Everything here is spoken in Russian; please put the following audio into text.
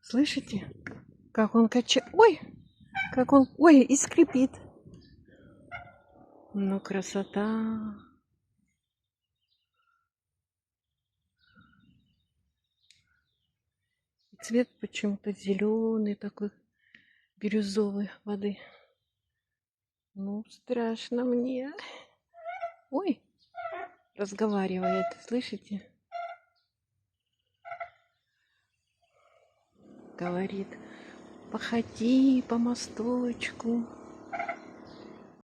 Слышите, как он качает? Ой, как он, ой, и скрипит. Ну, красота. Цвет почему-то зеленый такой, бирюзовой воды. Ну, страшно мне. Ой, разговаривает, слышите? Говорит, походи по мосточку.